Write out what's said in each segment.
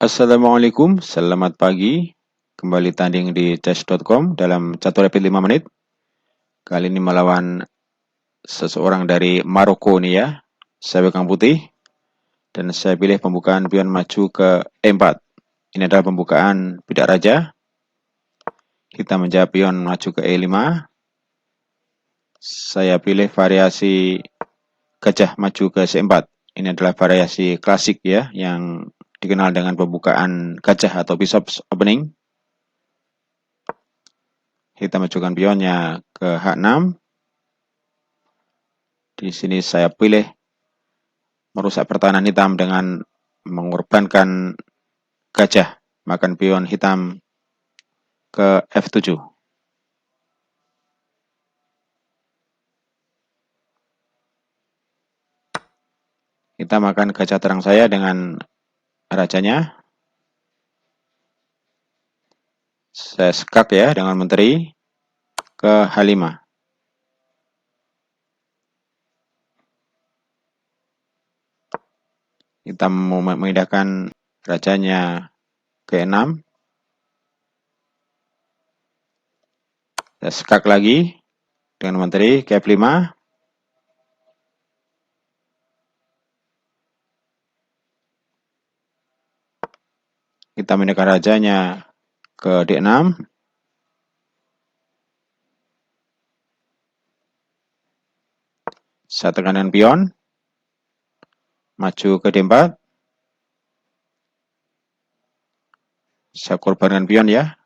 Assalamualaikum, selamat pagi. Kembali tanding di chess.com dalam catur rapid 5 menit. Kali ini melawan seseorang dari Maroko nih ya. Saya pegang putih dan saya pilih pembukaan pion maju ke E4. Ini adalah pembukaan bidak raja. Kita menjawab pion maju ke E5. Saya pilih variasi gajah maju ke C4. Ini adalah variasi klasik ya yang dikenal dengan pembukaan gajah atau bishop's opening. Kita majukan pionnya ke H6. Di sini saya pilih merusak pertahanan hitam dengan mengorbankan gajah, makan pion hitam ke F7. Kita makan gajah terang saya dengan rajanya. Saya skak ya dengan menteri ke H5. Kita mau memindahkan rajanya ke E6. Saya skak lagi dengan menteri ke F5. Kita memindahkan rajanya ke D6. Saya tekan dengan pion. Maju ke D4. Saya korbankan pion ya.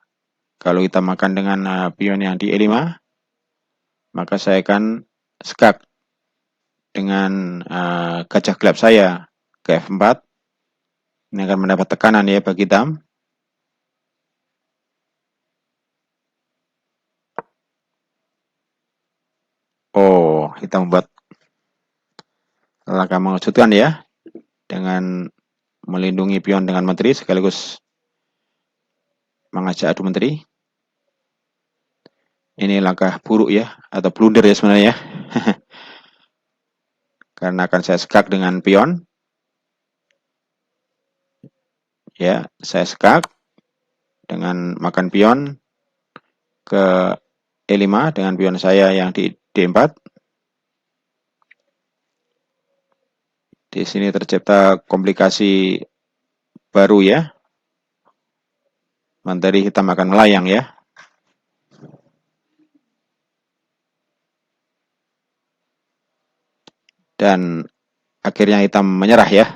Kalau kita makan dengan pion yang di E5, maka saya akan skak dengan gajah gelap saya ke F4. Ini akan mendapat tekanan ya bagi hitam. Oh, hitam membuat langkah mengejutkan ya, dengan melindungi pion dengan menteri sekaligus mengajak adu menteri. Ini langkah buruk ya, atau blunder ya sebenarnya. Karena akan saya skak dengan pion. Ya, saya skak dengan makan pion ke E5 dengan pion saya yang di D4. Di sini tercipta komplikasi baru ya. Menteri hitam akan melayang ya. Dan akhirnya hitam menyerah ya.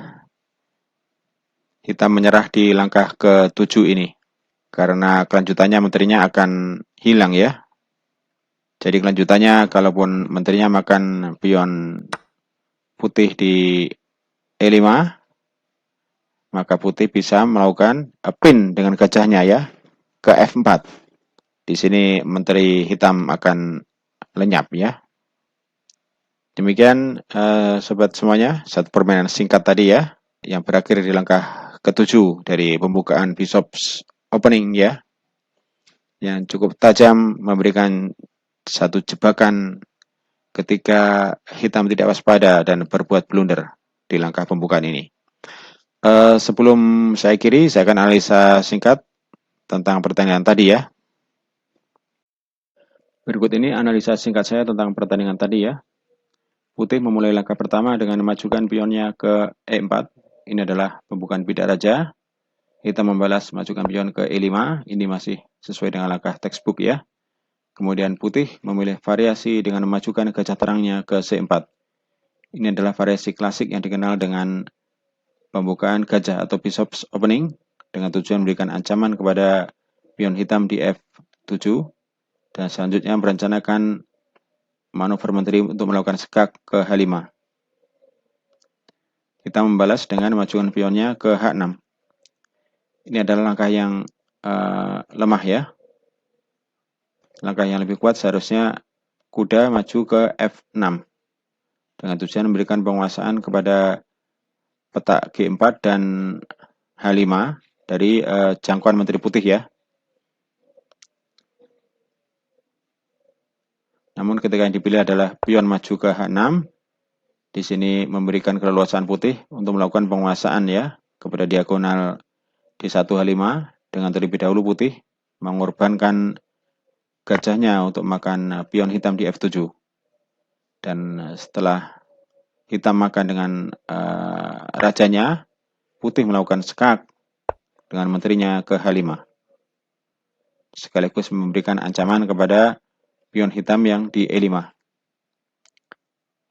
Hitam menyerah di langkah ke-7 ini. Karena kelanjutannya menterinya akan hilang ya. Jadi kelanjutannya kalaupun menterinya makan pion putih di E5, maka putih bisa melakukan pin dengan gajahnya ya ke F4. Di sini menteri hitam akan lenyap ya. Demikian sobat semuanya, satu permainan singkat tadi ya, yang berakhir di langkah ke-7 dari pembukaan Bishop's Opening ya, yang cukup tajam, memberikan satu jebakan ketika hitam tidak waspada dan berbuat blunder di langkah pembukaan ini. Sebelum saya akhiri, saya akan analisa singkat tentang pertandingan tadi ya. Berikut ini analisa singkat saya tentang pertandingan tadi ya. Putih memulai langkah pertama dengan memajukan pionnya ke E4. Ini adalah pembukaan bidak raja. Hitam membalas majukan pion ke E5. Ini masih sesuai dengan langkah textbook ya. Kemudian putih memilih variasi dengan memajukan gajah terangnya ke C4. Ini adalah variasi klasik yang dikenal dengan pembukaan gajah atau bishop's opening dengan tujuan memberikan ancaman kepada pion hitam di F7. Dan selanjutnya merencanakan manuver menteri untuk melakukan skak ke H5. Kita membalas dengan memajukan pionnya ke H6. Ini adalah langkah yang lemah ya. Langkah yang lebih kuat seharusnya kuda maju ke F6 dengan tujuan memberikan penguasaan kepada petak G4 dan H5 dari jangkauan menteri putih ya. Namun ketika yang dipilih adalah pion maju ke H6, di sini memberikan keleluasaan putih untuk melakukan penguasaan ya kepada diagonal D1 H5 dengan terlebih dahulu putih mengorbankan gajahnya untuk makan pion hitam di F7. Dan setelah hitam makan dengan rajanya, putih melakukan skak dengan menterinya ke H5. Sekaligus memberikan ancaman kepada pion hitam yang di E5.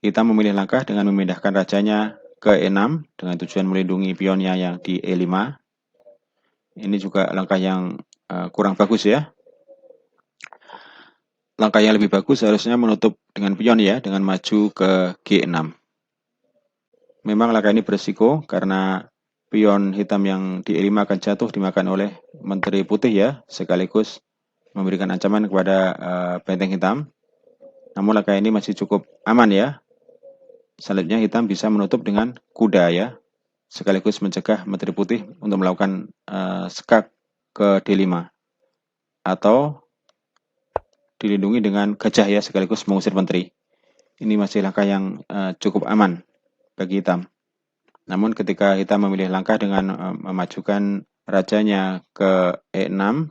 Hitam memilih langkah dengan memindahkan rajanya ke E6 dengan tujuan melindungi pionnya yang di E5. Ini juga langkah yang kurang bagus ya. Langkah yang lebih bagus harusnya menutup dengan pion ya, dengan maju ke G6. Memang langkah ini berisiko karena pion hitam yang di E5 akan jatuh dimakan oleh menteri putih ya, sekaligus memberikan ancaman kepada benteng hitam. Namun langkah ini masih cukup aman ya. Selanjutnya hitam bisa menutup dengan kuda ya, sekaligus mencegah menteri putih untuk melakukan skak ke D5. Atau dilindungi dengan gajah ya, sekaligus mengusir menteri. Ini masih langkah yang cukup aman bagi hitam. Namun ketika hitam memilih langkah dengan memajukan rajanya ke E6,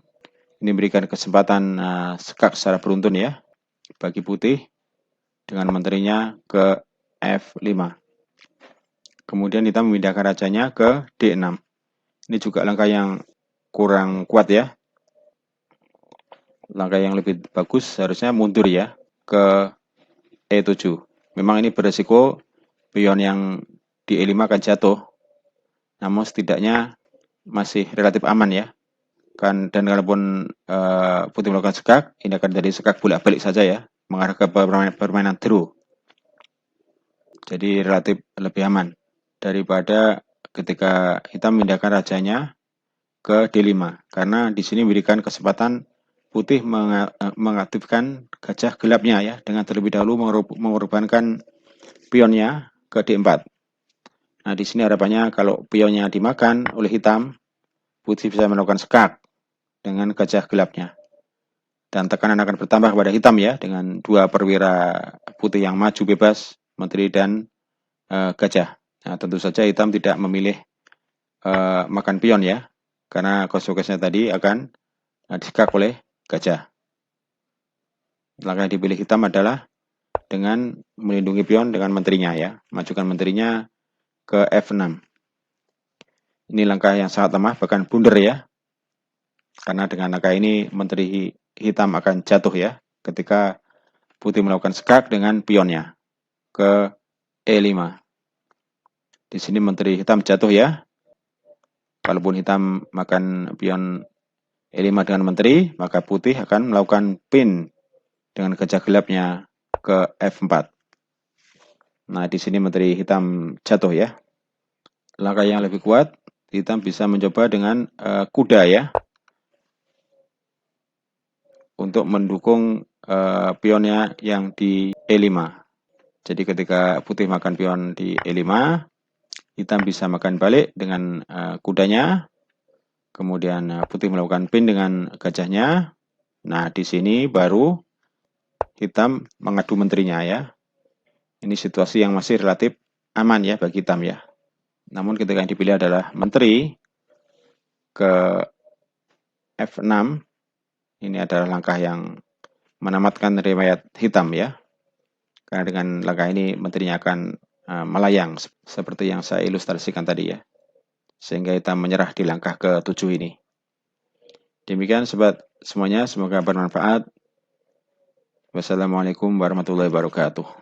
ini memberikan kesempatan skak secara beruntun ya bagi putih dengan menterinya ke F5. Kemudian hitam memindahkan rajanya ke D6. Ini juga langkah yang kurang kuat ya. Langkah yang lebih bagus harusnya mundur ya ke E7. Memang ini beresiko pion yang di E5 akan jatuh. Namun setidaknya masih relatif aman ya. Dan kalaupun putih melakukan skak, ini akan jadi skak bolak-balik saja ya, mengarah ke permainan draw. Jadi relatif lebih aman daripada ketika hitam memindahkan rajanya ke D5. Karena di sini memberikan kesempatan putih mengaktifkan gajah gelapnya ya, dengan terlebih dahulu mengorbankan pionnya ke D4. Nah, di sini harapannya kalau pionnya dimakan oleh hitam, putih bisa melakukan skak dengan gajah gelapnya. Dan tekanan akan bertambah kepada hitam ya, dengan dua perwira putih yang maju bebas, menteri dan gajah. Nah, tentu saja hitam tidak memilih makan pion ya, karena konsekuensinya tadi akan diskak oleh gajah. Langkah yang dipilih hitam adalah dengan melindungi pion dengan menterinya ya, majukan menterinya ke F6. Ini langkah yang sangat lemah, bahkan blunder ya, karena dengan langkah ini menteri hitam akan jatuh ya, ketika putih melakukan skak dengan pionnya ke E5. Di sini menteri hitam jatuh ya. Kalaupun hitam makan pion E5 dengan menteri, maka putih akan melakukan pin dengan gajah gelapnya ke F4. Nah, di sini menteri hitam jatuh ya. Langkah yang lebih kuat, hitam bisa mencoba dengan kuda ya, untuk mendukung pionnya yang di E5. Jadi ketika putih makan pion di E5, hitam bisa makan balik dengan kudanya. Kemudian putih melakukan pin dengan gajahnya. Nah, di sini baru hitam mengadu menterinya ya. Ini situasi yang masih relatif aman ya bagi hitam ya. Namun ketika yang dipilih adalah menteri ke F6, ini adalah langkah yang menamatkan riwayat hitam ya. Karena dengan langkah ini menterinya akan melayang seperti yang saya ilustrasikan tadi ya. Sehingga hitam menyerah di langkah ke-7 ini. Demikian sobat semuanya, semoga bermanfaat. Wassalamualaikum warahmatullahi wabarakatuh.